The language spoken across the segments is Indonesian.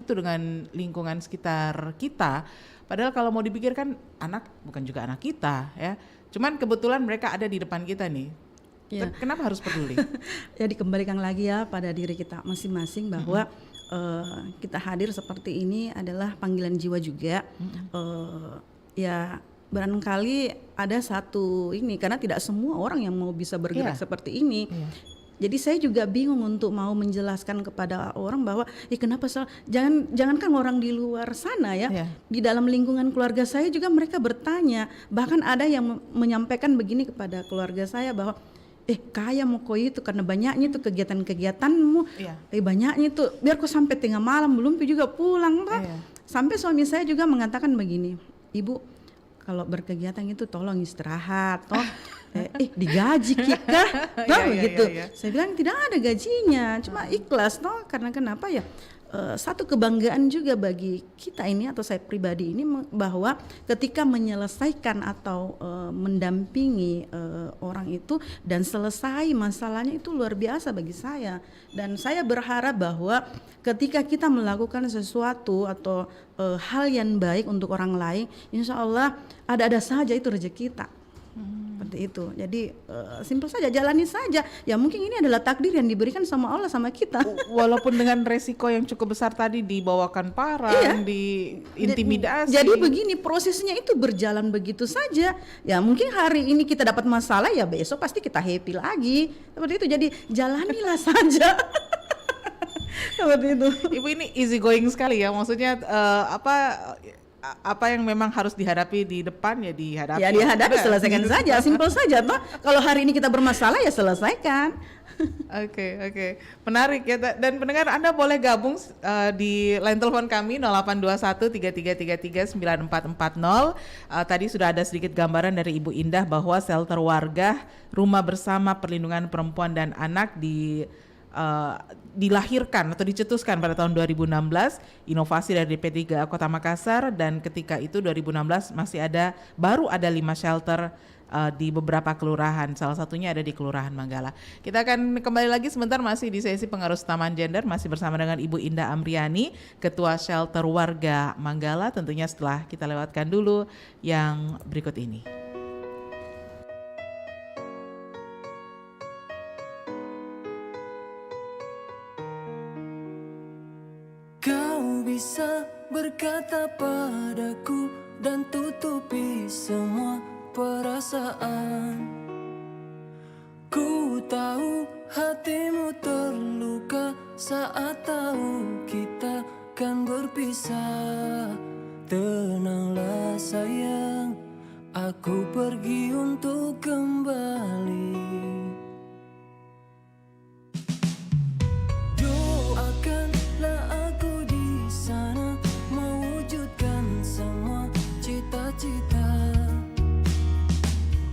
begitu dengan lingkungan sekitar kita. Padahal kalau mau dipikirkan anak bukan juga anak kita ya. Cuman kebetulan mereka ada di depan kita nih. Ya. Kenapa harus peduli? Ya dikembalikan lagi ya pada diri kita masing-masing bahwa kita hadir seperti ini adalah panggilan jiwa juga. Ya barangkali ada satu ini karena tidak semua orang yang mau bisa bergerak seperti ini. Jadi saya juga bingung untuk mau menjelaskan kepada orang bahwa kenapa jangankan orang di luar sana ya, di dalam lingkungan keluarga saya juga mereka bertanya, bahkan ada yang menyampaikan begini kepada keluarga saya bahwa kaya mau kau itu karena banyaknya itu kegiatan-kegiatanmu, banyaknya itu biar kau sampai tengah malam belum juga pulang toh. Sampai suami saya juga mengatakan begini, ibu kalau berkegiatan itu tolong istirahat toh. Digaji kita toh begitu. Saya bilang tidak ada gajinya, cuma ikhlas toh, karena kenapa ya, satu kebanggaan juga bagi kita ini atau saya pribadi ini bahwa ketika menyelesaikan atau mendampingi orang itu dan selesai masalahnya itu luar biasa bagi saya. Dan saya berharap bahwa ketika kita melakukan sesuatu atau hal yang baik untuk orang lain, insya Allah ada-ada saja itu rezeki kita. Seperti itu. Jadi simpel saja, jalani saja. Ya mungkin ini adalah takdir yang diberikan sama Allah sama kita. Walaupun dengan resiko yang cukup besar tadi, dibawakan parang, diintimidasi. Jadi begini, prosesnya itu berjalan begitu saja. Ya mungkin hari ini kita dapat masalah, ya besok pasti kita happy lagi. Seperti itu. Jadi jalanilah saja. Seperti itu. Ibu ini easy going sekali ya. Maksudnya apa yang memang harus dihadapi di depan ya dihadapi. Ya dihadapi, selesaikan saja, simpel saja toh. Kalau hari ini kita bermasalah ya selesaikan. Oke. Menarik ya. Dan pendengar, Anda boleh gabung di line telepon kami 0821 3333 9440. Tadi sudah ada sedikit gambaran dari Ibu Indah bahwa shelter warga rumah bersama perlindungan perempuan dan anak dilahirkan atau dicetuskan pada tahun 2016, inovasi dari DP3 Kota Makassar, dan ketika itu 2016 baru ada 5 shelter di beberapa kelurahan, salah satunya ada di Kelurahan Manggala. Kita akan kembali lagi sebentar, masih di sesi pengaruh utamaan gender, masih bersama dengan Ibu Indah Amriani, Ketua Shelter Warga Manggala, tentunya setelah kita lewatkan dulu yang berikut ini. Kau bisa berkata padaku dan tutupi semua perasaan. Ku tahu hatimu terluka saat tahu kita kan berpisah. Tenanglah sayang, aku pergi untuk kembali. Cita-cita,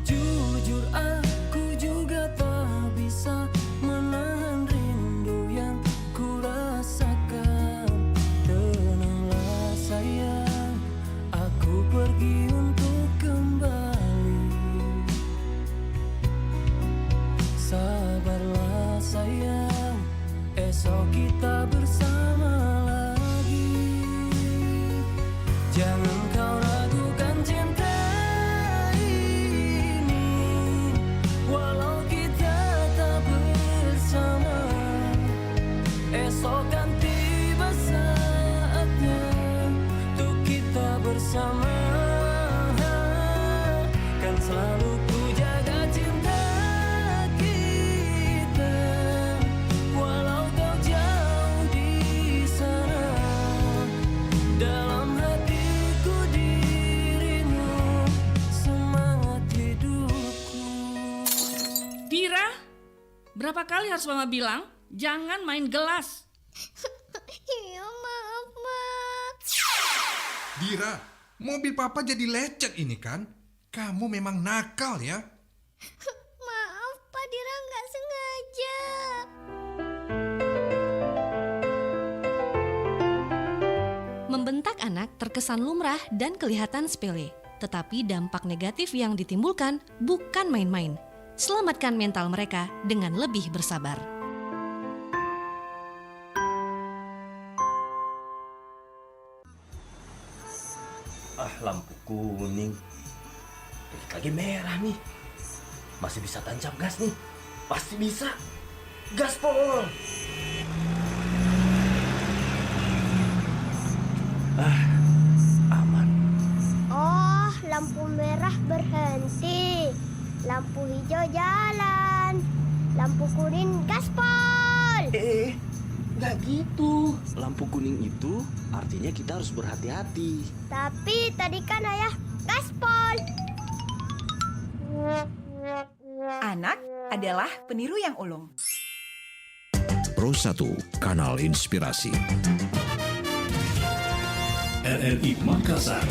jujur aku juga tak bisa menahan rindu yang ku rasakan. Tenanglah sayang, aku pergi untuk kembali. Sabarlah sayang, esok kita bersama lagi. Jangan kau ragukan cinta ini, walau kita tak bersama. Esok kan tiba saatnya untuk kita bersama. Kan selalu ku jaga cinta kita, walau kau jauh di sana. Dalam hatiku dirimu, semangat hidupku. Dira, berapa kali harus mama bilang jangan main gelas? Iya maaf Mak. Dira, mobil papa jadi lecet ini kan? Kamu memang nakal ya. Maaf Pak Dira nggak sengaja. Membentak anak terkesan lumrah dan kelihatan sepele, tetapi dampak negatif yang ditimbulkan bukan main-main. Selamatkan mental mereka dengan lebih bersabar. Lampu kuning. Dikit lagi merah nih. Masih bisa tancap gas nih. Pasti bisa. Gaspol. Aman. Oh, lampu merah berhenti. Lampu hijau jalan. Lampu kuning gaspol. Nggak gitu. Lampu kuning itu artinya kita harus berhati-hati. Tapi tadi kan ayah gaspol. Anak adalah peniru yang ulung. Pro 1, Kanal Inspirasi. RRI Makassar.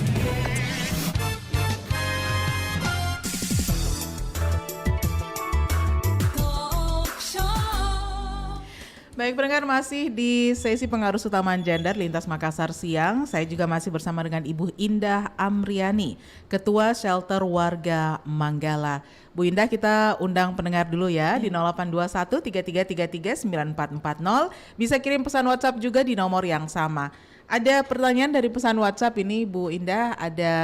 Baik pendengar, masih di sesi pengarus utama gender Lintas Makassar siang. Saya juga masih bersama dengan Ibu Indah Amriani, Ketua Shelter Warga Manggala. Bu Indah, kita undang pendengar dulu ya di 0821 3333 9440. Bisa kirim pesan WhatsApp juga di nomor yang sama. Ada pertanyaan dari pesan WhatsApp ini Bu Indah, ada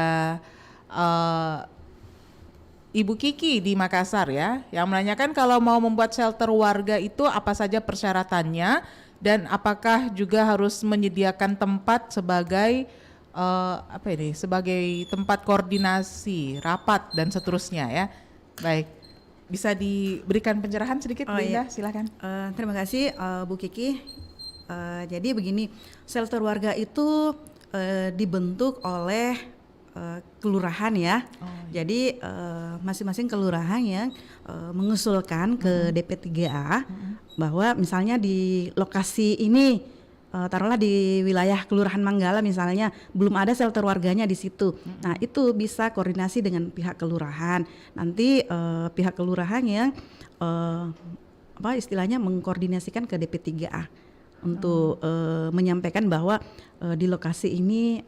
Ibu Kiki di Makassar ya, yang menanyakan kalau mau membuat shelter warga itu apa saja persyaratannya dan apakah juga harus menyediakan tempat sebagai sebagai tempat koordinasi, rapat dan seterusnya ya. Baik, bisa diberikan pencerahan sedikit Bu Indah, silakan. Terima kasih Bu Kiki. Jadi begini, shelter warga itu dibentuk oleh kelurahan ya. Jadi masing-masing kelurahan yang mengusulkan ke DP3A bahwa misalnya di lokasi ini taruhlah di wilayah Kelurahan Manggala misalnya belum ada shelter warganya di situ. Nah, itu bisa koordinasi dengan pihak kelurahan. Nanti pihak kelurahan yang istilahnya mengkoordinasikan ke DP3A untuk menyampaikan bahwa di lokasi ini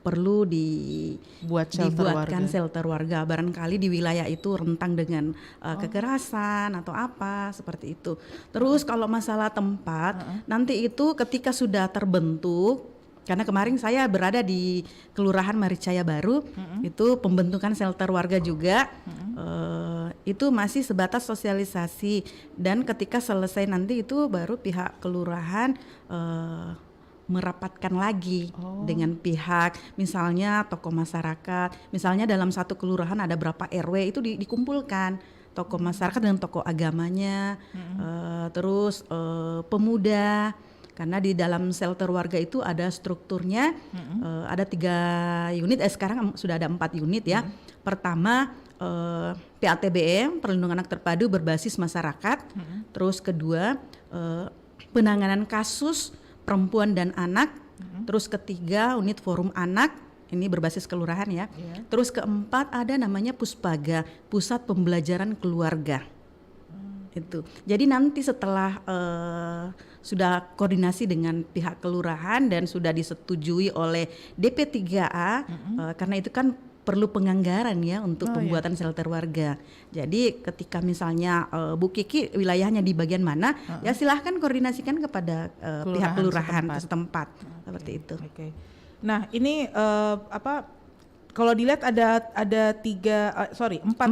perlu dibuatkan shelter warga. Barangkali di wilayah itu rentang dengan kekerasan atau apa seperti itu. Terus kalau masalah tempat, nanti itu ketika sudah terbentuk, karena kemarin saya berada di Kelurahan Maricaya Baru, itu pembentukan shelter warga juga, itu masih sebatas sosialisasi, dan ketika selesai nanti itu baru pihak kelurahan merapatkan lagi dengan pihak misalnya tokoh masyarakat, misalnya dalam satu kelurahan ada berapa RW itu dikumpulkan tokoh masyarakat dengan tokoh agamanya, terus pemuda. Karena di dalam shelter warga itu ada strukturnya, ada 3 unit, sekarang sudah ada 4 unit ya. Pertama PATBM, Perlindungan Anak Terpadu berbasis masyarakat. Terus kedua penanganan kasus perempuan dan anak. Terus ketiga unit forum anak, ini berbasis kelurahan ya. Terus keempat ada namanya Puspaga, Pusat Pembelajaran Keluarga. Itu. Jadi nanti setelah sudah koordinasi dengan pihak kelurahan dan sudah disetujui oleh DP3A, karena itu kan perlu penganggaran ya untuk pembuatan shelter warga. Jadi ketika misalnya Bu Kiki wilayahnya di bagian mana, ya silahkan koordinasikan kepada pihak kelurahan setempat seperti itu. Okay. Nah ini kalau dilihat ada 4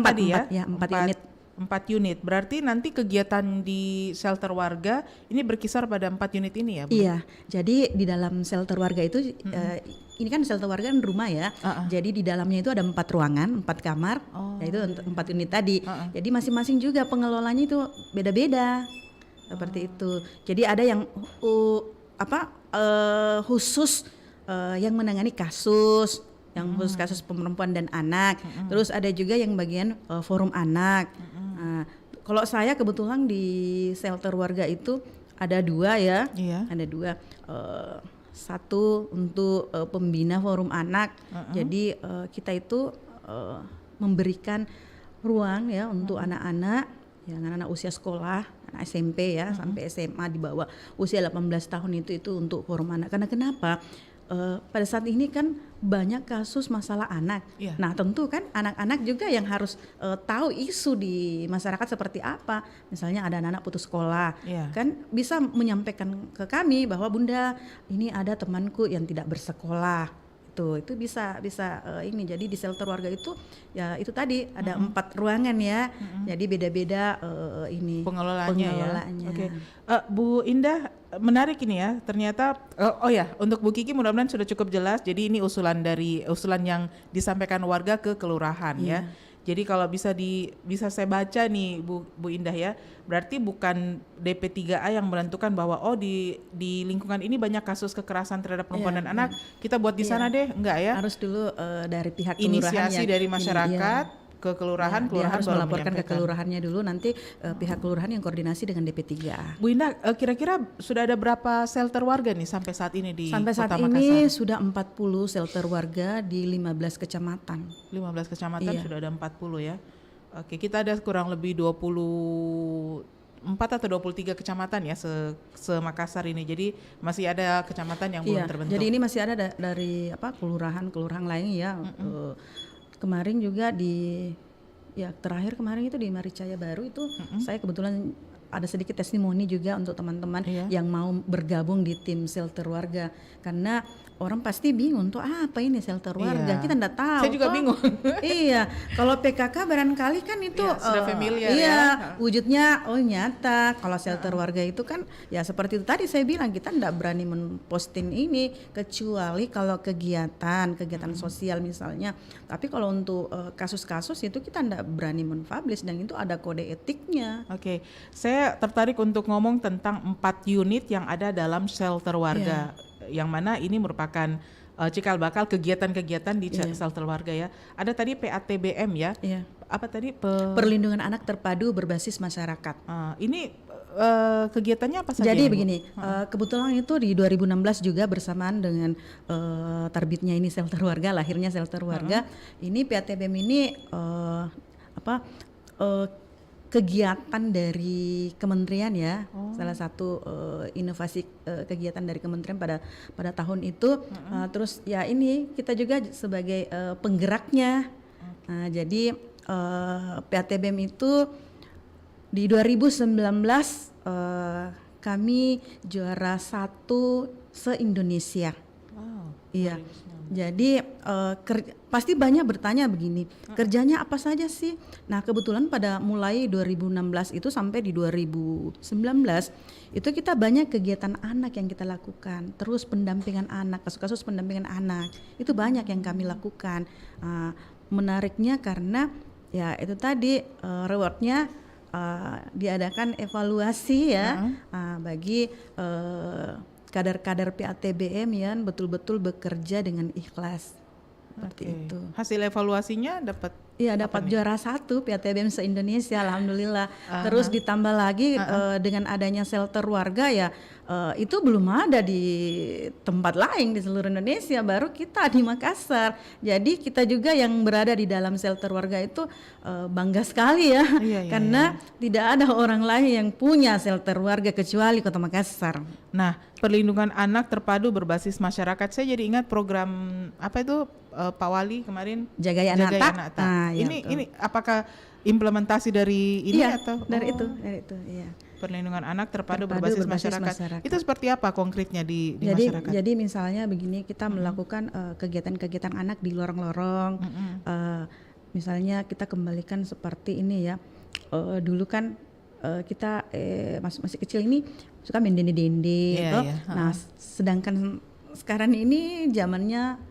tadi ya, 4 unit. 4 unit. Berarti nanti kegiatan di shelter warga ini berkisar pada 4 unit ini ya Bu? Iya, jadi di dalam shelter warga itu ini kan shelter warga kan rumah ya. Jadi di dalamnya itu ada 4 ruangan, 4 kamar, yaitu 4 unit tadi. Jadi masing-masing juga pengelolanya itu beda-beda. Seperti itu. Jadi ada yang khusus yang menangani kasus, yang khusus kasus perempuan dan anak. Terus ada juga yang bagian forum anak. Nah, kalau saya kebetulan di shelter warga itu ada 2 ya, ada 2. Satu untuk pembina forum anak. Jadi kita itu memberikan ruang ya untuk anak-anak, yang anak-anak usia sekolah, anak SMP ya sampai SMA di bawah usia 18 tahun itu untuk forum anak. Karena kenapa? Pada saat ini kan banyak kasus masalah anak. Nah tentu kan anak-anak juga yang harus tahu isu di masyarakat seperti apa. Misalnya ada anak-anak putus sekolah, kan bisa menyampaikan ke kami bahwa Bunda ini ada temanku yang tidak bersekolah. Itu bisa ini. Jadi di shelter warga itu ya itu tadi ada 4 ruangan ya. Jadi beda-beda ini pengelolaannya. Ya. Oke. Bu Indah, menarik ini ya. Ternyata untuk Bu Kiki mudah-mudahan sudah cukup jelas. Jadi ini usulan yang disampaikan warga ke kelurahan ya. Jadi kalau bisa saya baca nih Bu Indah ya, berarti bukan DP3A yang menentukan bahwa di lingkungan ini banyak kasus kekerasan terhadap perempuan dan anak, kita buat di sana deh, enggak ya? Harus dulu dari pihak kelurahan inisiasi dari masyarakat ke kelurahan, dia harus baru melaporkan ke menyampaikan. kelurahannya dulu, nanti pihak kelurahan yang koordinasi dengan DP3A. Bu Indah, kira-kira sudah ada berapa shelter warga nih sampai saat ini di Sampai saat Kota ini Makassar? sudah 40 shelter warga di 15 kecamatan. 15 kecamatan sudah ada 40 ya. Oke, kita ada kurang lebih 24 atau 23 kecamatan ya se-Makassar ini. Jadi masih ada kecamatan yang belum terbentuk. Jadi ini masih ada dari kelurahan lain ya. Kemarin juga terakhir kemarin itu di Maricaya Baru itu saya kebetulan ada sedikit testimoni juga untuk teman-teman yang mau bergabung di tim shelter warga, karena orang pasti bingung tuh apa ini shelter warga, kita enggak tahu. Saya juga bingung. Iya, kalau PKK barangkali kan itu sudah familiar wujudnya nyata. Kalau shelter warga itu kan ya seperti itu tadi saya bilang, kita enggak berani memposting ini kecuali kalau kegiatan sosial misalnya. Tapi kalau untuk kasus-kasus itu kita enggak berani menpublish, dan itu ada kode etiknya. Oke, saya tertarik untuk ngomong tentang 4 unit yang ada dalam shelter warga. Yang mana ini merupakan cikal bakal kegiatan-kegiatan di shelter warga ya. Ada tadi PATBM ya. Apa tadi? Perlindungan Anak Terpadu Berbasis Masyarakat. Ini kegiatannya apa saja? Jadi begini, kebetulan itu di 2016 juga bersamaan dengan terbitnya ini shelter warga, lahirnya shelter warga. Ini PATBM ini kegiatan dari kementerian ya, salah satu inovasi kegiatan dari kementerian pada tahun itu. Terus ya ini kita juga sebagai penggeraknya. Nah, jadi PATBM itu di 2019 kami juara 1 se-Indonesia. Iya. Jadi pasti banyak bertanya begini, kerjanya apa saja sih? Nah, kebetulan pada mulai 2016 itu sampai di 2019 itu kita banyak kegiatan anak yang kita lakukan. Terus pendampingan anak, kasus-kasus pendampingan anak itu banyak yang kami lakukan. Menariknya karena ya itu tadi rewardnya diadakan evaluasi ya bagi kader-kader PATBM yang betul-betul bekerja dengan ikhlas. Seperti itu. Hasil evaluasinya dapat? Iya, dapat juara 1 PATBM se-Indonesia, alhamdulillah. Terus ditambah lagi dengan adanya shelter warga ya, itu belum ada di tempat lain di seluruh Indonesia, baru kita di Makassar. Jadi kita juga yang berada di dalam shelter warga itu bangga sekali ya, karena tidak ada orang lain yang punya shelter warga kecuali Kota Makassar. Nah, perlindungan anak terpadu berbasis masyarakat, saya jadi ingat program apa itu Pak Wali kemarin, Jagai Anak. Nah, ini apakah implementasi dari ini atau dari itu iya. Perlindungan anak terpadu berbasis masyarakat. Itu seperti apa konkretnya di masyarakat? Jadi misalnya begini, kita melakukan kegiatan-kegiatan anak di lorong-lorong. Misalnya kita kembalikan seperti ini ya. Dulu kan kita masih kecil ini suka main dende-dende. Nah, sedangkan sekarang ini zamannya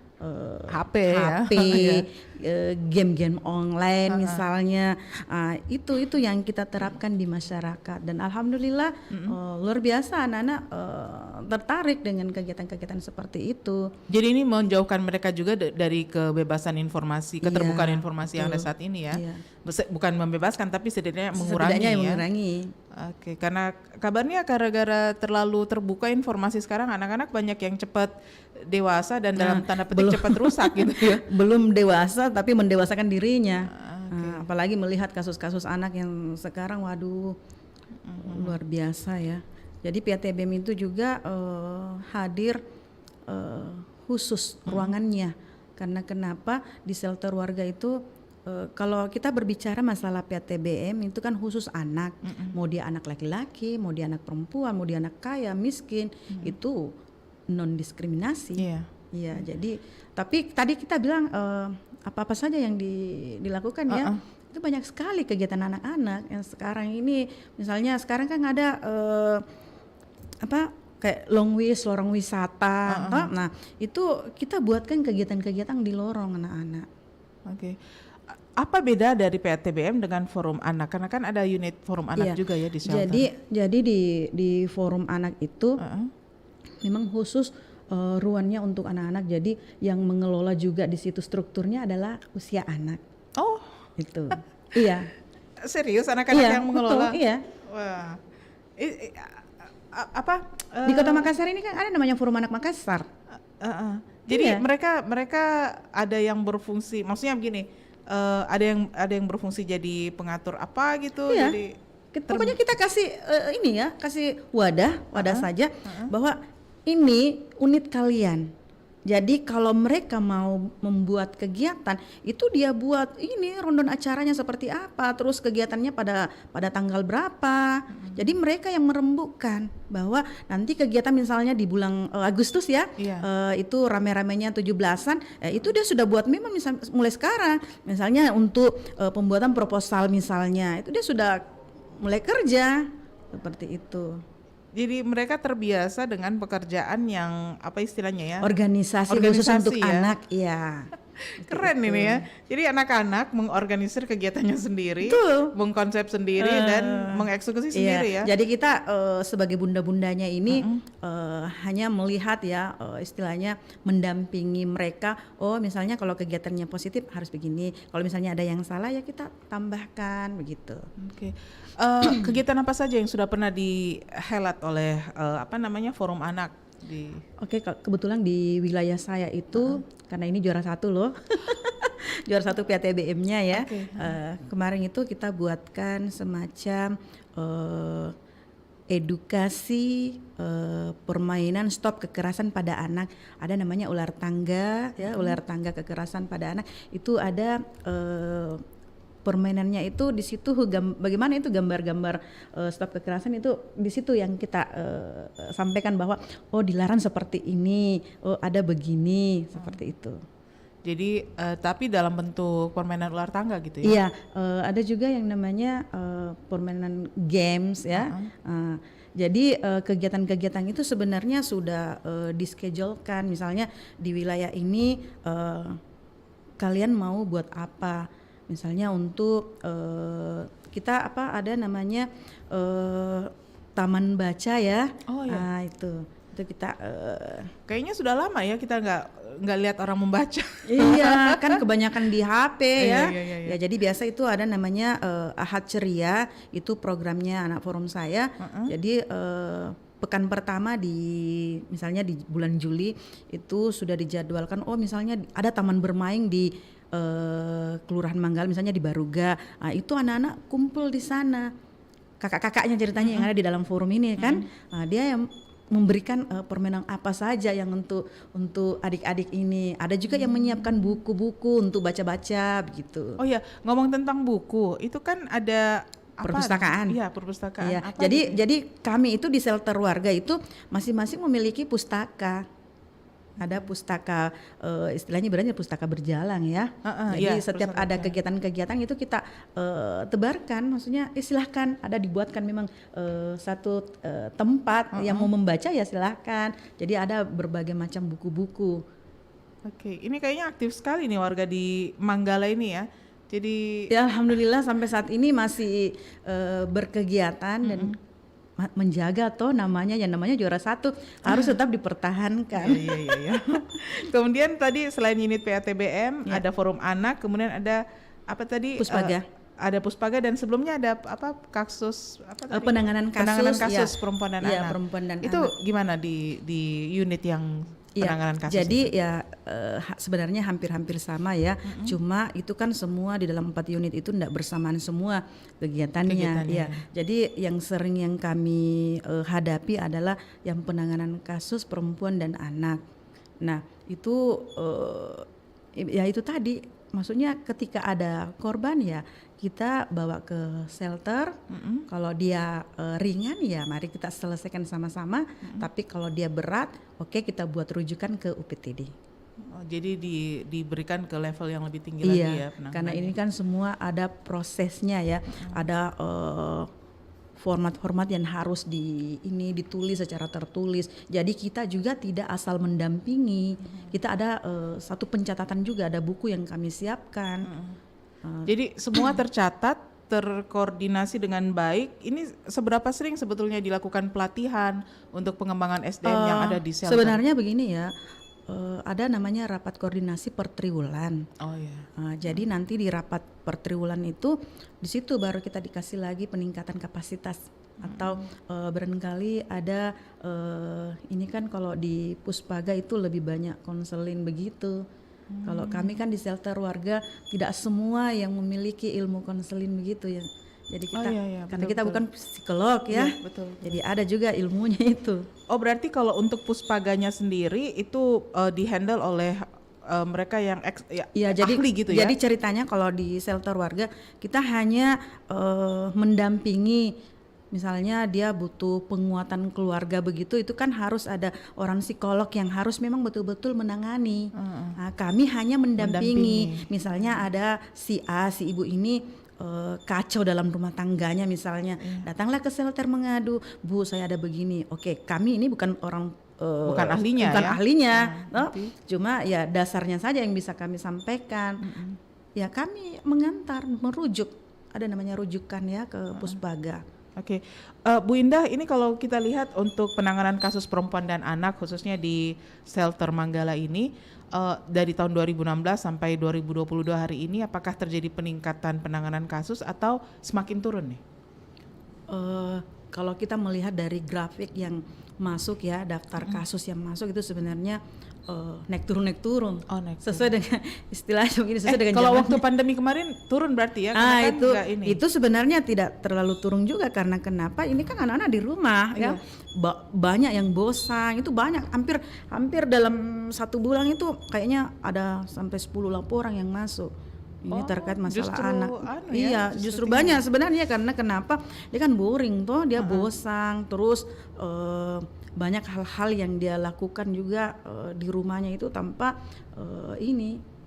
HP, game-game online misalnya, itu yang kita terapkan di masyarakat, dan alhamdulillah luar biasa anak-anak tertarik dengan kegiatan-kegiatan seperti itu. Jadi ini menjauhkan mereka juga dari kebebasan informasi, keterbukaan informasi yang ada saat ini ya. Bukan membebaskan tapi setidaknya mengurangi. Oke, karena kabarnya gara-gara terlalu terbuka informasi sekarang, anak-anak banyak yang cepat dewasa dan dalam tanda petik cepat rusak gitu ya. Belum dewasa tapi mendewasakan dirinya. Apalagi melihat kasus-kasus anak yang sekarang, waduh, luar biasa ya. Jadi PATBM itu juga hadir khusus ruangannya, karena kenapa di shelter warga itu kalau kita berbicara masalah PATBM itu kan khusus anak, mau dia anak laki-laki, mau dia anak perempuan, mau dia anak kaya, miskin, itu non diskriminasi. Iya, jadi tapi tadi kita bilang apa-apa saja yang dilakukan ya. Itu banyak sekali kegiatan anak-anak yang sekarang ini, misalnya sekarang kan ada kayak lorong wisata. Nah, itu kita buatkan kegiatan-kegiatan di lorong anak-anak. Oke. Apa beda dari PATBM dengan forum anak? Karena kan ada unit forum anak juga ya di shelter. Jadi di forum anak itu memang khusus ruannya untuk anak-anak. Jadi yang mengelola juga di situ strukturnya adalah usia anak. Oh, itu. Iya. Serius anak-anak yang mengelola? Betul, iya. Wah. Di Kota Makassar ini kan ada namanya Forum Anak Makassar. Jadi mereka ada yang berfungsi, maksudnya begini, ada yang berfungsi jadi pengatur apa gitu. Iya. Jadi pokoknya kita kasih kasih wadah saja bahwa ini unit kalian. Jadi kalau mereka mau membuat kegiatan, itu dia buat ini rondon acaranya seperti apa, terus kegiatannya pada tanggal berapa. Jadi mereka yang merembukkan bahwa nanti kegiatan misalnya di bulan Agustus ya, itu rame-ramenya 17-an, itu dia sudah buat memang mulai sekarang. Misalnya untuk pembuatan proposal misalnya, itu dia sudah mulai kerja seperti itu. Jadi mereka terbiasa dengan pekerjaan yang apa istilahnya ya? Organisasi khusus untuk anak, ya. Keren ini ya. Jadi anak-anak mengorganisir kegiatannya sendiri, mengkonsep sendiri dan mengeksekusi sendiri ya. Jadi kita sebagai bunda-bundanya ini hanya melihat ya, istilahnya mendampingi mereka. Oh, misalnya kalau kegiatannya positif harus begini. Kalau misalnya ada yang salah ya kita tambahkan begitu. Oke. Kegiatan apa saja yang sudah pernah dihelat oleh forum anak? Oke, kebetulan di wilayah saya itu karena ini juara 1 loh. Juara 1 PATBM-nya ya. Kemarin itu kita buatkan semacam edukasi permainan stop kekerasan pada anak. Ada namanya ular tangga ya, ular tangga kekerasan pada anak. Itu ada permainannya itu di situ bagaimana itu gambar-gambar stop kekerasan itu di situ yang kita sampaikan bahwa dilarang seperti ini, ada begini seperti itu. Jadi tapi dalam bentuk permainan ular tangga gitu ya? Iya, ada juga yang namanya permainan games ya. Jadi kegiatan-kegiatan itu sebenarnya sudah dischedule-kan, misalnya di wilayah ini kalian mau buat apa? Misalnya untuk kita ada namanya taman baca ya. Oh ya. Nah, itu kita kayaknya sudah lama ya kita nggak lihat orang membaca. Iya, kan kebanyakan di HP ya. Iya. Ya, jadi biasa itu ada namanya Ahad Ceria, itu programnya anak forum saya. Jadi pekan pertama misalnya di bulan Juli itu sudah dijadwalkan. Misalnya ada taman bermain di Kelurahan Manggala misalnya di Baruga. Nah, itu anak-anak kumpul di sana. Kakak-kakaknya ceritanya yang ada di dalam forum ini kan. Nah, dia yang memberikan permainan apa saja yang untuk adik-adik ini. Ada juga yang menyiapkan buku-buku untuk baca-baca begitu. Oh ya, ngomong tentang buku, itu kan ada perpustakaan. Iya, perpustakaan. Iya. Jadi kami itu di shelter warga itu masing-masing memiliki pustaka. Ada pustaka istilahnya berarti pustaka berjalan ya. Jadi setiap ada kegiatan-kegiatan itu kita tebarkan, maksudnya silahkan ada dibuatkan memang satu tempat yang mau membaca ya silahkan. Jadi ada berbagai macam buku-buku. Oke, ini kayaknya aktif sekali nih warga di Manggala ini ya. Jadi ya alhamdulillah sampai saat ini masih berkegiatan dan menjaga namanya juara 1 harus tetap dipertahankan. Iya. Kemudian tadi selain unit PATBM ada forum anak, kemudian ada apa tadi? Puspaga. Ada Puspaga dan sebelumnya ada kasus penanganan kasus perempuan dan ya, anak. Perempuan dan itu anak. Gimana di unit yang penanganan kasus? Jadi itu? sebenarnya hampir-hampir sama ya. Cuma itu kan semua di dalam 4 unit itu tidak bersamaan semua kegiatannya. Ya. Jadi yang sering yang kami hadapi adalah yang penanganan kasus perempuan dan anak. Nah, itu ya itu tadi maksudnya ketika ada korban ya kita bawa ke shelter. Kalau dia ringan ya mari kita selesaikan sama-sama. Tapi kalau dia berat, oke kita buat rujukan ke UPTD. Oh, jadi diberikan ke level yang lebih tinggi lagi ya penanganannya. Karena ini kan semua ada prosesnya ya, ada format-format yang harus ditulis secara tertulis. Jadi kita juga tidak asal mendampingi. Kita ada satu pencatatan juga, ada buku yang kami siapkan. Jadi semua tercatat, terkoordinasi dengan baik. Ini seberapa sering sebetulnya dilakukan pelatihan untuk pengembangan SDM yang ada di shelter? Sebenarnya begini ya, ada namanya rapat koordinasi per triwulan. Oh iya. Jadi nanti di rapat per triwulan itu, di situ baru kita dikasih lagi peningkatan kapasitas. Atau barangkali ada, ini kan kalau di Puspaga itu lebih banyak konseling begitu. Kalau kami kan di shelter warga tidak semua yang memiliki ilmu konseling begitu ya. Jadi kita karena kita bukan psikolog ya. Betul. Jadi ada juga ilmunya itu. Oh berarti kalau untuk Puspaganya sendiri itu dihandle oleh mereka yang jadi, ahli gitu ya? Jadi ceritanya kalau di shelter warga kita hanya mendampingi. Misalnya dia butuh penguatan keluarga begitu, itu kan harus ada orang psikolog yang harus memang betul-betul menangani. Nah, kami hanya mendampingi. Misalnya ada si A, si ibu ini kacau dalam rumah tangganya misalnya, datanglah ke shelter mengadu, Bu saya ada begini. Oke, kami ini bukan orang bukan ahlinya, cuma ya dasarnya saja yang bisa kami sampaikan. Ya kami mengantar, merujuk, ada namanya rujukan ya ke Puspaga. Oke, Bu Indah, ini kalau kita lihat untuk penanganan kasus perempuan dan anak khususnya di shelter Manggala ini dari tahun 2016 sampai 2022 hari ini, apakah terjadi peningkatan penanganan kasus atau semakin turun nih? Kalau kita melihat dari grafik yang masuk ya, daftar kasus yang masuk itu sebenarnya naik turun. Oh, naik sesuai dengan istilahnya begini, sesuai dengan kalau zaman. waktu pandemi kemarin turun berarti ya? Karena kan itu sebenarnya tidak terlalu turun juga karena kenapa? Ini kan anak-anak di rumah ya, banyak yang bosan, itu banyak, hampir dalam 1 bulan itu kayaknya ada sampai 10 laporan yang masuk. Ini terkait masalah anak. Justru banyak sebenarnya karena kenapa? Dia kan boring toh, dia bosan, terus banyak hal-hal yang dia lakukan juga di rumahnya itu tanpa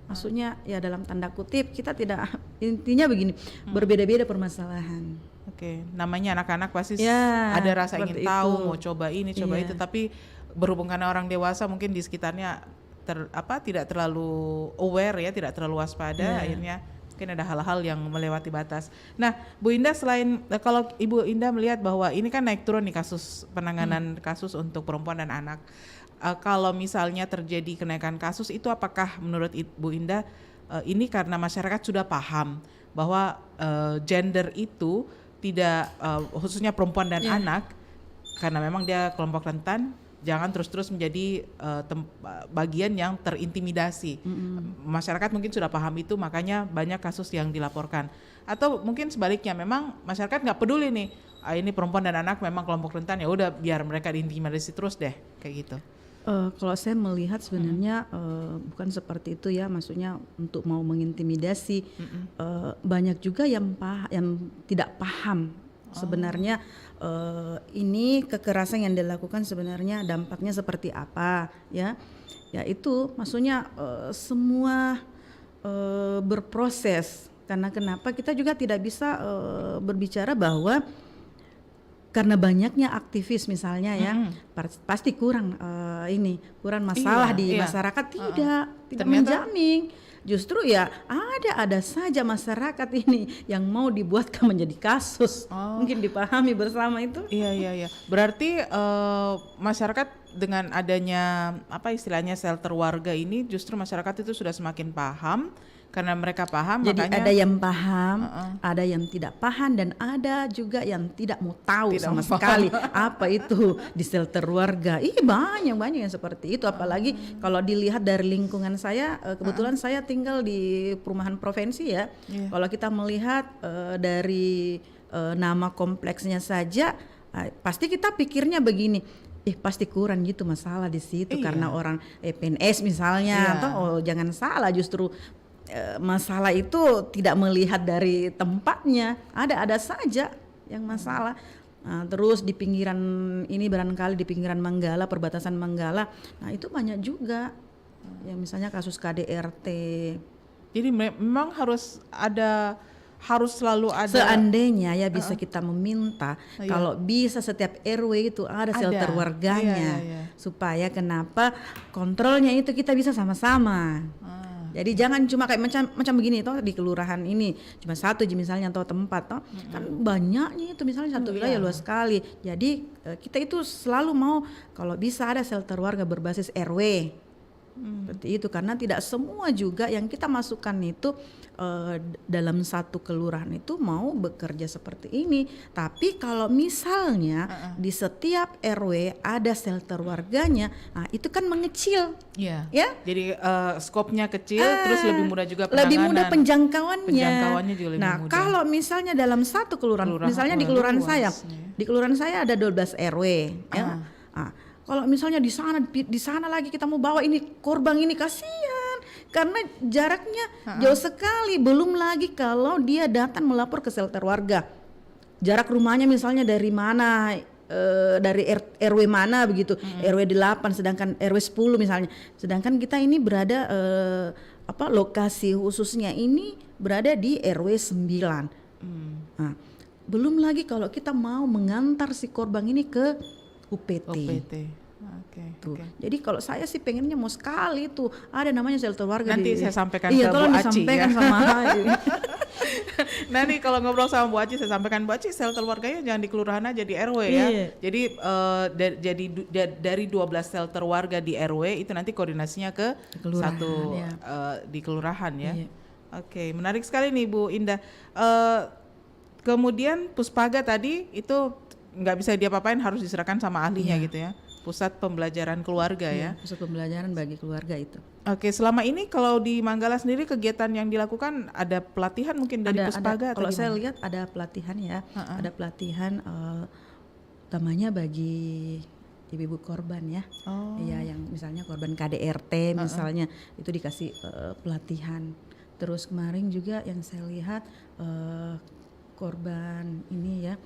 maksudnya ya dalam tanda kutip kita tidak, intinya begini, berbeda-beda permasalahan. Oke, namanya anak-anak pasti ada rasa ingin tahu, mau coba ini, coba itu, tapi berhubung karena orang dewasa mungkin di sekitarnya tidak terlalu aware ya, tidak terlalu waspada, akhirnya mungkin ada hal-hal yang melewati batas. Nah, Bu Indah, selain kalau Ibu Indah melihat bahwa ini kan naik turun nih kasus penanganan kasus untuk perempuan dan anak. Kalau misalnya terjadi kenaikan kasus itu, apakah menurut Ibu Indah ini karena masyarakat sudah paham bahwa gender itu tidak khususnya perempuan dan anak, karena memang dia kelompok rentan, jangan terus-terus menjadi bagian yang terintimidasi. Masyarakat mungkin sudah paham itu, makanya banyak kasus yang dilaporkan. Atau mungkin sebaliknya, memang masyarakat nggak peduli nih, ini perempuan dan anak memang kelompok rentan, ya udah biar mereka diintimidasi terus deh, kayak gitu. Kalau saya melihat sebenarnya bukan seperti itu ya, maksudnya untuk mau mengintimidasi. Banyak juga yang tidak paham sebenarnya. Ini kekerasan yang dilakukan sebenarnya dampaknya seperti apa ya itu maksudnya semua berproses, karena kenapa kita juga tidak bisa berbicara bahwa karena banyaknya aktivis misalnya pasti kurang masalah di masyarakat, tidak menjamin. Justru ya ada saja masyarakat ini yang mau dibuatkan menjadi kasus. Mungkin dipahami bersama itu. Iya. Berarti masyarakat dengan adanya istilahnya shelter warga ini, justru masyarakat itu sudah semakin paham. Karena mereka paham, jadi makanya ada yang paham, ada yang tidak paham, dan ada juga yang tidak mau tahu sama sekali apa itu di shelter warga. Banyak yang seperti itu. Apalagi kalau dilihat dari lingkungan saya, kebetulan saya tinggal di perumahan provinsi ya. Kalau kita melihat dari nama kompleksnya saja, pasti kita pikirnya begini, pasti kurang gitu masalah di situ karena orang PNS misalnya, atau jangan salah, justru masalah itu tidak melihat dari tempatnya, ada saja yang masalah. Nah, terus di pinggiran ini barangkali di pinggiran Manggala, perbatasan Manggala, nah itu banyak juga yang misalnya kasus KDRT. Jadi memang harus selalu ada. Seandainya ya bisa kita meminta kalau bisa setiap RW itu ada shelter warganya, supaya kenapa kontrolnya itu kita bisa sama-sama. Jadi jangan cuma kayak macam begini toh di kelurahan ini cuma satu misalnya atau tempat toh kan banyaknya itu misalnya satu wilayah luas sekali. Jadi kita itu selalu mau kalau bisa ada shelter warga berbasis RW. Seperti itu, karena tidak semua juga yang kita masukkan itu dalam satu kelurahan itu mau bekerja seperti ini. Tapi kalau misalnya di setiap RW ada shelter warganya, nah itu kan mengecil. Ya. Jadi skopnya kecil, terus lebih mudah juga penanganan. Lebih mudah penjangkauannya. Penjangkauannya juga lebih nah, mudah. Kalau misalnya dalam satu kelurahan misalnya di kelurahan saya ada 12 RW, ya. Kalau misalnya di sana lagi kita mau bawa ini korban ini, kasihan karena jaraknya jauh sekali. Belum lagi kalau dia datang melapor ke shelter warga, jarak rumahnya misalnya dari mana, dari RW mana begitu, RW 8 sedangkan RW 10 misalnya, sedangkan kita ini berada lokasi khususnya ini berada di RW 9. Nah, belum lagi kalau kita mau mengantar si korban ini ke UPT. Okay. Jadi kalau saya sih pengennya mau sekali tuh ada namanya shelter warga. Nanti saya sampaikan ke Bu Aci ya. Sama Nanti kalau ngobrol sama Bu Aci saya sampaikan, Bu Aci shelter warganya jangan di kelurahan aja, di RW ya. Jadi dari 12 shelter warga di RW itu nanti koordinasinya ke kelurahan, satu di kelurahan ya. Oke, menarik sekali nih Bu Indah. Kemudian Puspaga tadi itu nggak bisa diapa-apain, harus diserahkan sama ahlinya gitu ya. Pusat pembelajaran keluarga ya. Pusat pembelajaran bagi keluarga itu. Oke, selama ini kalau di Manggala sendiri kegiatan yang dilakukan ada pelatihan mungkin dari Puspaga atau kalau gimana? Saya lihat ada pelatihan ya. Ada pelatihan utamanya bagi ibu-ibu korban ya. Iya, yang misalnya korban KDRT misalnya itu dikasih pelatihan. Terus kemarin juga yang saya lihat korban ini ya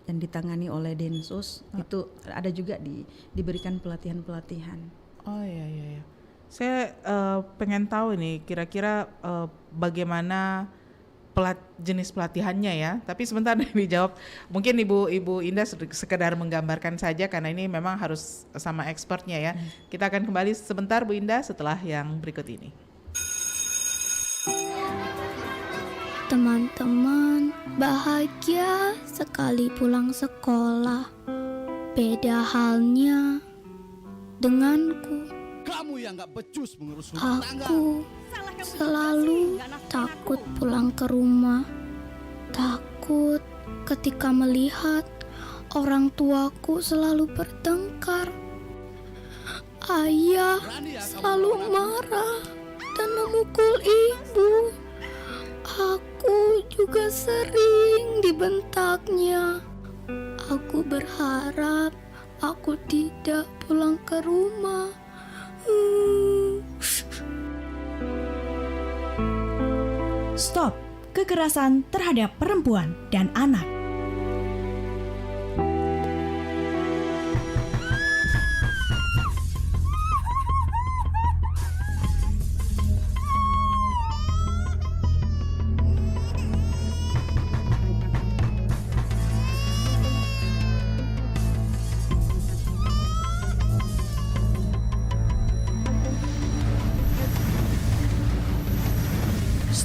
yang ditangani oleh Densus itu ada juga diberikan pelatihan-pelatihan. Oh iya. Saya pengen tahu nih kira-kira bagaimana jenis pelatihannya ya. Tapi sebentar dijawab. Mungkin Ibu Indah sekedar menggambarkan saja karena ini memang harus sama expertnya ya. Kita akan kembali sebentar Bu Indah setelah yang berikut ini. Teman-teman bahagia sekali pulang sekolah. Beda halnya denganku. Kamu yang gak becus mengurus rumah tangga. Aku selalu takut pulang ke rumah. Takut ketika melihat orang tuaku selalu bertengkar. Ayah selalu marah dan memukul ibu. Aku juga sering dibentaknya. Aku berharap aku tidak pulang ke rumah. Stop kekerasan terhadap perempuan dan anak.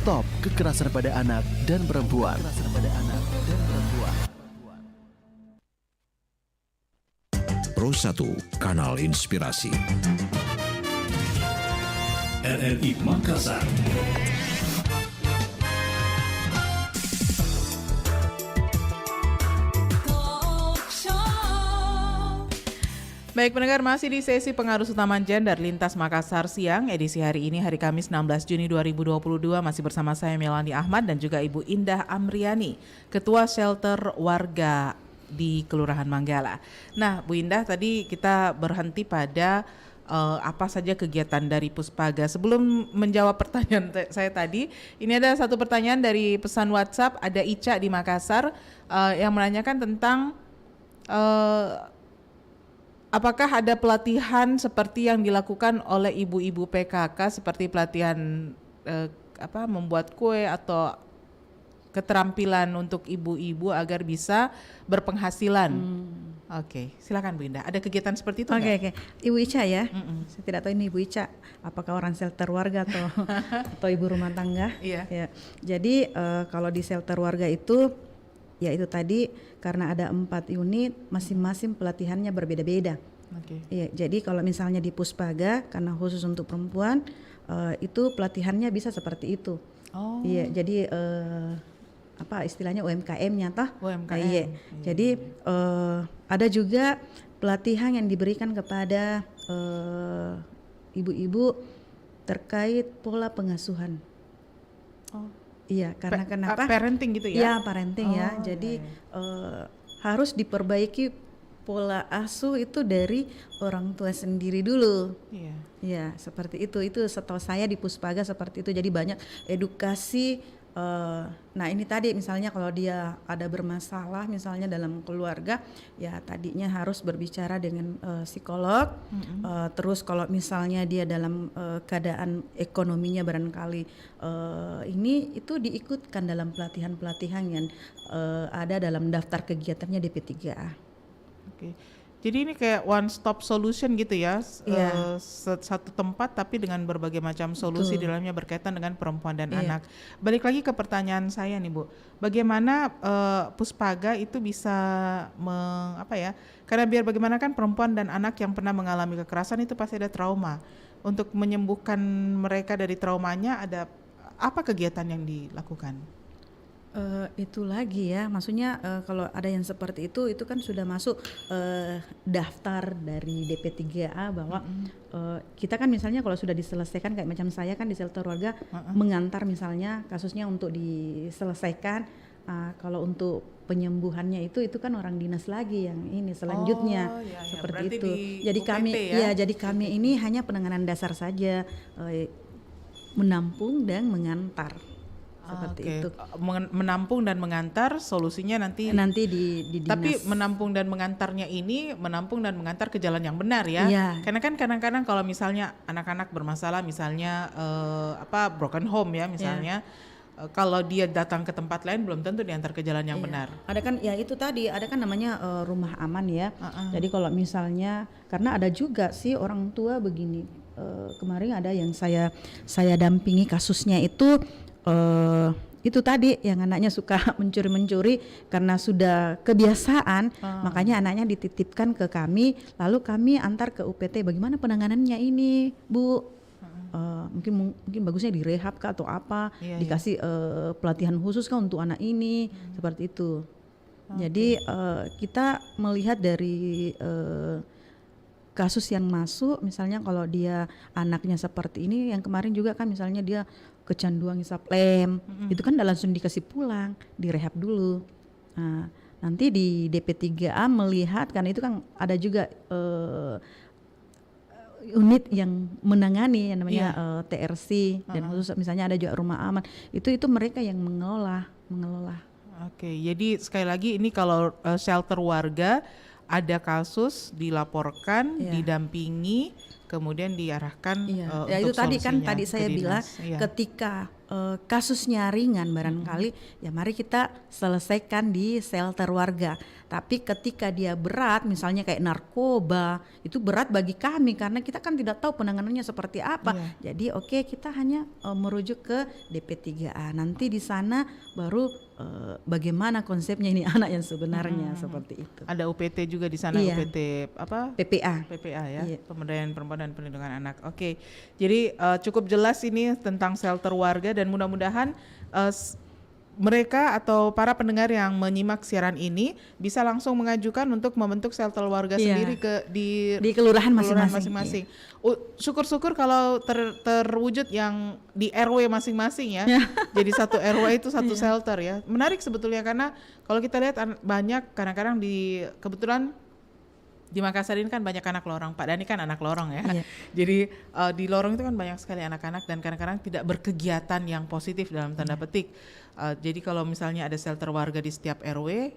Stop kekerasan pada anak dan perempuan. Pro 1 Kanal Inspirasi. RRI Makassar. Baik pendengar, masih di sesi pengarus utama gender Lintas Makassar Siang, edisi hari ini hari Kamis 16 Juni 2022, masih bersama saya Melani Ahmad dan juga Ibu Indah Amriani, Ketua Shelter Warga di Kelurahan Manggala. Nah Bu Indah, tadi kita berhenti pada apa saja kegiatan dari Puspaga. Sebelum menjawab pertanyaan saya tadi, ini ada satu pertanyaan dari pesan WhatsApp, ada Ica di Makassar yang menanyakan tentang apakah ada pelatihan seperti yang dilakukan oleh ibu-ibu PKK seperti pelatihan membuat kue atau keterampilan untuk ibu-ibu agar bisa berpenghasilan. Oke, silakan Bu Indah. Ada kegiatan seperti itu nggak? Oke. Ibu Ica ya. Saya tidak tahu ini Ibu Ica apakah orang shelter warga atau ibu rumah tangga. Iya. Ya. Jadi kalau di shelter warga itu ya itu tadi karena ada 4 unit, masing-masing pelatihannya berbeda-beda. Oke. Iya, jadi kalau misalnya di Puspaga karena khusus untuk perempuan itu pelatihannya bisa seperti itu. Oh. Iya, jadi apa istilahnya UMKM-nya toh? UMKM. Iya. Jadi ada juga pelatihan yang diberikan kepada ibu-ibu terkait pola pengasuhan. Oh. Iya, karena kenapa? Parenting gitu ya? Iya, parenting ya. Jadi harus diperbaiki pola asuh itu dari orang tua sendiri dulu. Iya. Ya, seperti itu. Itu setahu saya di Puspaga seperti itu. Jadi banyak edukasi. Nah ini tadi misalnya kalau dia ada bermasalah misalnya dalam keluarga, ya tadinya harus berbicara dengan psikolog. Terus kalau misalnya dia dalam keadaan ekonominya barangkali ini itu diikutkan dalam pelatihan-pelatihan yang ada dalam daftar kegiatannya DP3A. Oke. Jadi ini kayak one stop solution gitu ya, Iya. Satu tempat tapi dengan berbagai macam solusi di dalamnya berkaitan dengan perempuan dan Iya. anak. Balik lagi ke pertanyaan saya nih Bu, bagaimana Puspaga itu bisa karena biar bagaimana kan perempuan dan anak yang pernah mengalami kekerasan itu pasti ada trauma. Untuk menyembuhkan mereka dari traumanya ada apa kegiatan yang dilakukan? Itu lagi ya, maksudnya kalau ada yang seperti itu kan sudah masuk daftar dari DP3A bahwa kita kan misalnya kalau sudah diselesaikan kayak macam saya kan di shelter warga mengantar misalnya kasusnya untuk diselesaikan, kalau untuk penyembuhannya itu kan orang dinas lagi yang ini selanjutnya seperti berarti itu. di Jadi UPT kami ya? jadi kami ini hanya penanganan dasar saja, menampung dan mengantar. Seperti itu. Menampung dan mengantar solusinya nanti di dinas. Tapi menampung dan mengantarnya ini menampung dan mengantar ke jalan yang benar ya. Iya. Karena kan kadang-kadang kalau misalnya anak-anak bermasalah misalnya broken home ya misalnya, kalau dia datang ke tempat lain belum tentu diantar ke jalan yang benar. Ada kan ya itu tadi ada kan namanya rumah aman ya. Jadi kalau misalnya karena ada juga sih orang tua begini, kemarin ada yang saya dampingi kasusnya itu tadi yang anaknya suka mencuri karena sudah kebiasaan, makanya anaknya dititipkan ke kami, lalu kami antar ke UPT. Bagaimana penanganannya ini, Bu? Mungkin bagusnya direhab kah atau apa? Dikasih pelatihan khusus kah untuk anak ini, seperti itu. Jadi kita melihat dari kasus yang masuk, misalnya kalau dia anaknya seperti ini, yang kemarin juga kan misalnya dia kecanduan ngisap lem, itu kan langsung dikasih pulang, direhab dulu. Nah, nanti di DP3A melihat, karena itu kan ada juga unit yang menangani yang namanya TRC, dan khusus misalnya ada juga rumah aman, itu mereka yang mengelola. Oke, jadi sekali lagi ini kalau shelter warga ada kasus dilaporkan, didampingi, kemudian diarahkan untuk itu tadi kan solusinya tadi ke saya bilang dinas. ketika kasusnya ringan barangkali ya mari kita selesaikan di shelter warga. Tapi ketika dia berat misalnya kayak narkoba, itu berat bagi kami karena kita kan tidak tahu penanganannya seperti apa. Jadi kita hanya merujuk ke DP3A. Nanti di sana baru bagaimana konsepnya ini anak yang sebenarnya seperti itu. Ada UPT juga di sana, UPT apa? PPA ya, Pemberdayaan Perempuan dan Perlindungan Anak. Oke, jadi cukup jelas ini tentang shelter warga dan mudah-mudahan mereka atau para pendengar yang menyimak siaran ini bisa langsung mengajukan untuk membentuk shelter warga sendiri di kelurahan masing-masing. Syukur-syukur kalau terwujud yang di RW masing-masing ya. Jadi satu RW itu satu shelter ya. Menarik sebetulnya karena kalau kita lihat banyak kadang-kadang kebetulan Di Makassar ini kan banyak anak lorong. Pak Dhani kan anak lorong ya. Iya. Jadi di lorong itu kan banyak sekali anak-anak dan kadang-kadang tidak berkegiatan yang positif dalam tanda petik. Jadi kalau misalnya ada shelter warga di setiap RW,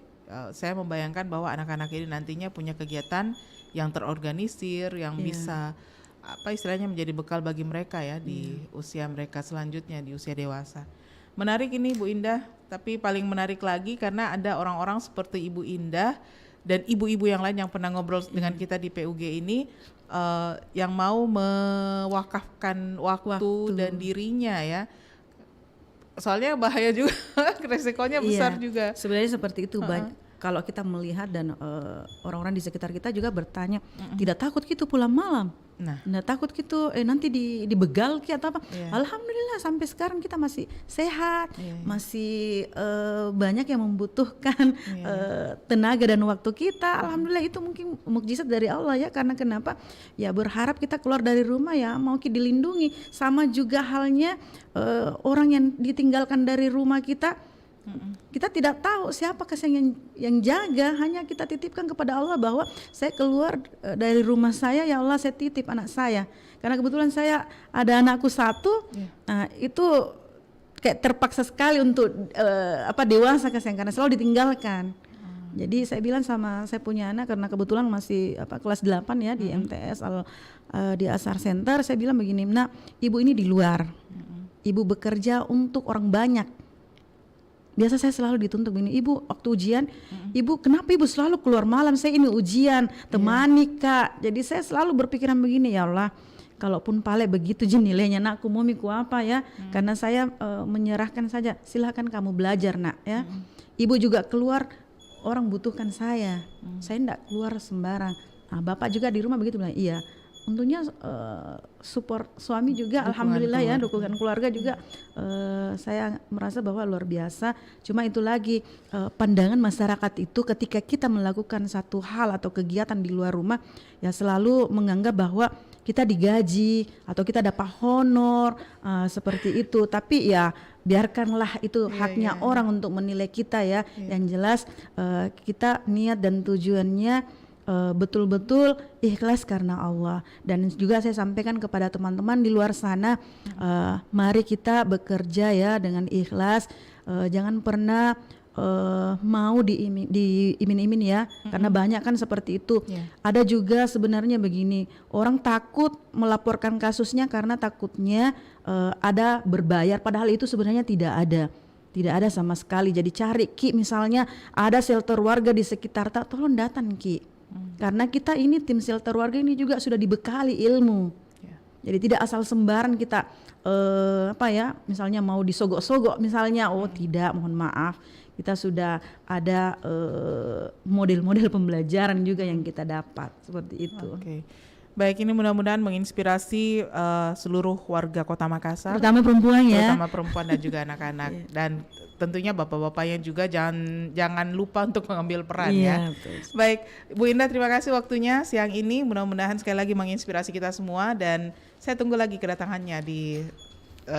saya membayangkan bahwa anak-anak ini nantinya punya kegiatan yang terorganisir, yang bisa apa istilahnya menjadi bekal bagi mereka ya di usia mereka selanjutnya, di usia dewasa. Menarik ini Bu Indah, tapi paling menarik lagi karena ada orang-orang seperti Ibu Indah dan ibu-ibu yang lain yang pernah ngobrol dengan kita di PUG ini yang mau mewakafkan waktu dan dirinya ya. Soalnya bahaya juga, resikonya besar juga. Sebenarnya seperti itu. Kalau kita melihat dan orang-orang di sekitar kita juga bertanya, tidak takut gitu pulang malam? Tidak takut gitu nanti dibegal ki atau apa? Alhamdulillah sampai sekarang kita masih sehat, masih banyak yang membutuhkan tenaga dan waktu kita. Alhamdulillah itu mungkin mukjizat dari Allah ya. Karena kenapa? Ya berharap kita keluar dari rumah ya mau dilindungi. Sama juga halnya orang yang ditinggalkan dari rumah kita. Kita tidak tahu siapa yang jaga, hanya kita titipkan kepada Allah bahwa saya keluar dari rumah saya, ya Allah saya titip anak saya. Karena kebetulan saya ada anakku satu, nah itu kayak terpaksa sekali untuk dewasa karena selalu ditinggalkan. Jadi saya bilang sama saya punya anak karena kebetulan masih kelas 8 ya di MTS di Asar Center, saya bilang begini, nah ibu ini di luar, ibu bekerja untuk orang banyak. Biasa saya selalu dituntut begini, ibu waktu ujian, ibu kenapa ibu selalu keluar malam, saya ini ujian, temani kak. Jadi saya selalu berpikiran begini, ya Allah, kalaupun pale begitu nilainya nakku mau miku apa ya, karena saya menyerahkan saja, silakan kamu belajar nak ya. Ibu juga keluar, orang butuhkan saya enggak keluar sembarang. Nah, bapak juga di rumah begitu bilang, iya. Untungnya support suami juga, alhamdulillah ya, dukungan keluarga juga saya merasa bahwa luar biasa. Cuma itu lagi pandangan masyarakat itu ketika kita melakukan satu hal atau kegiatan di luar rumah ya selalu menganggap bahwa kita digaji atau kita dapat honor seperti itu. Tapi ya biarkanlah itu haknya orang untuk menilai kita ya. Yang jelas kita niat dan tujuannya betul-betul ikhlas karena Allah. Dan juga saya sampaikan kepada teman-teman di luar sana, mari kita bekerja ya dengan ikhlas, jangan pernah mau diimin-imin ya, karena banyak kan seperti itu. Ada juga sebenarnya begini, orang takut melaporkan kasusnya karena takutnya ada berbayar, padahal itu sebenarnya tidak ada sama sekali. Jadi cari Ki, misalnya ada shelter warga di sekitar, tolong datang Ki. Karena kita ini tim shelter warga ini juga sudah dibekali ilmu. Jadi tidak asal sembaran kita misalnya mau disogok-sogok misalnya, tidak, mohon maaf. Kita sudah ada model-model pembelajaran juga yang kita dapat seperti itu. Baik, ini mudah-mudahan menginspirasi seluruh warga Kota Makassar, terutama perempuan ya, terutama perempuan dan juga anak-anak. Dan tentunya bapak-bapaknya juga jangan lupa untuk mengambil peran ya. Betul. Baik, Bu Indah, terima kasih waktunya siang ini. Mudah-mudahan sekali lagi menginspirasi kita semua dan saya tunggu lagi kedatangannya di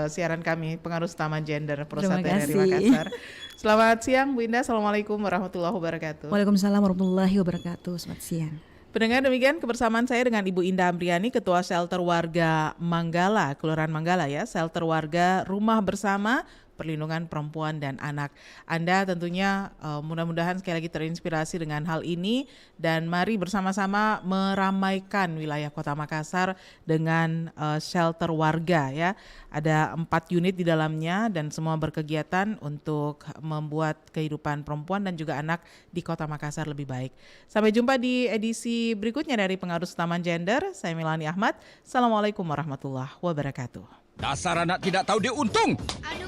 siaran kami Pengaruh Utama Gender Pro1 dari Makassar. Selamat siang Bu Indah. Assalamualaikum warahmatullahi wabarakatuh. Waalaikumsalam warahmatullahi wabarakatuh. Selamat siang. Pendengar, demikian kebersamaan saya dengan Ibu Indah Amriani, Ketua Shelter Warga Manggala, Kelurahan Manggala ya, Shelter Warga Rumah Bersama Perlindungan Perempuan dan Anak. Anda tentunya mudah-mudahan sekali lagi terinspirasi dengan hal ini dan mari bersama-sama meramaikan wilayah Kota Makassar dengan shelter warga ya. Ada 4 unit di dalamnya dan semua berkegiatan untuk membuat kehidupan perempuan dan juga anak di Kota Makassar lebih baik. Sampai jumpa di edisi berikutnya dari Pengaruh Utama Gender. Saya Milani Ahmad. Assalamualaikum warahmatullahi wabarakatuh. Dasar anak tidak tahu dia untung.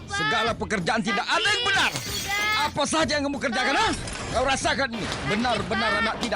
Segala pekerjaan tidak ada yang benar. Apa saja yang kamu kerjakan, ha? Kau rasakan ini. Benar-benar anak tidak